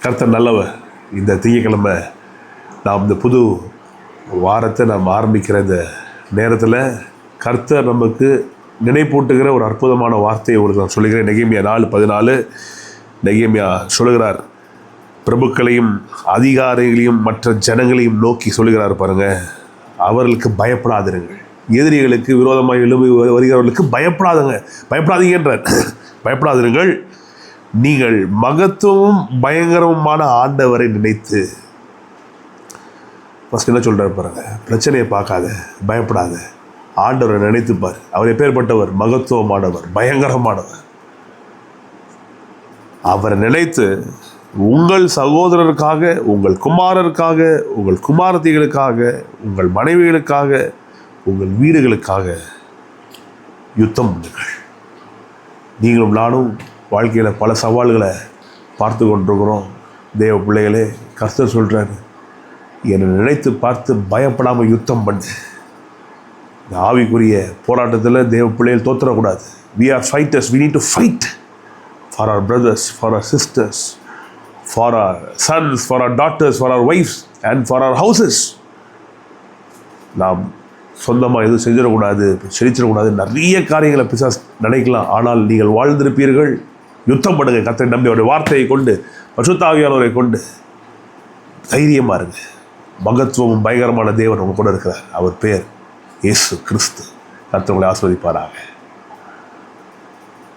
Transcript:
கர்த்தர் நல்லவர். இந்த திங்கட்கிழமை நாம் இந்த புது வாரத்தை நாம் ஆரம்பிக்கிற இந்த நேரத்தில் கர்த்தர் நமக்கு நினைப்பூட்டுகிற ஒரு அற்புதமான வார்த்தையை உங்களுக்கு நான் சொல்லுகிறேன். நெகேமியா 4:14 நெகேமியா சொல்லுகிறார், பிரபுக்களையும் அதிகாரிகளையும் மற்ற ஜனங்களையும் நோக்கி சொல்லுகிறார் பாருங்க, அவர்களுக்கு பயப்படாதிருங்கள், எதிரிகளுக்கு விரோதமாக எழும்பி வருகிறவர்களுக்கு பயப்படாதீங்கன்றார். பயப்படாதிருங்கள், நீங்கள் மகத்துவமும் பயங்கரமான ஆண்டவரை நினைத்து. ஃபஸ்ட் என்ன சொல்கிறார் பாருங்க, பிரச்சனையை பார்க்காத, பயப்படாத, ஆண்டவரை நினைத்துப்பார். அவர் எப்பேற்பட்டவர்? மகத்துவமானவர், பயங்கரமானவர். அவரை நினைத்து உங்கள் சகோதரருக்காக, உங்கள் குமாரருக்காக, உங்கள் குமாரத்திகளுக்காக, உங்கள் மனைவிகளுக்காக, உங்கள் வீடுகளுக்காக யுத்தம் பண்ணுங்கள். நீங்களும் நானும் வாழ்க்கையில் பல சவால்களை பார்த்து கொண்டிருக்கிறோம். தேவ பிள்ளைகளே, கர்த்தர் சொல்கிறாரு, என்னை நினைத்து பார்த்து பயப்படாமல் யுத்தம் பண்ணு. இந்த ஆவிக்குரிய போராட்டத்தில் தேவ பிள்ளைகள் தோற்றக்கூடாது. We are fighters. We need to fight for our brothers, for our sisters, for our sons, for our daughters, for our wives and for our houses. நாம் சொந்தமாக எதுவும் செஞ்சிடக்கூடாது, செழிச்சிடக்கூடாது. நிறைய காரியங்களை பிசாசு நினைக்கலாம். ஆனால் நீங்கள் வாழ்ந்திருப்பீர்கள். யுத்தம் பண்ணுங்க. கர்த்தரை நம்பி அவருடைய வார்த்தையை கொண்டு, பரிசுத்த ஆவியானவரை கொண்டு தைரியமாக இருங்க. மகத்துவமும் பயங்கரமான தேவன் உங்க கூட இருக்கிறார். அவர் பேர் இயேசு கிறிஸ்து. கர்த்தர் உங்களை ஆசீர்வதிப்பாராக.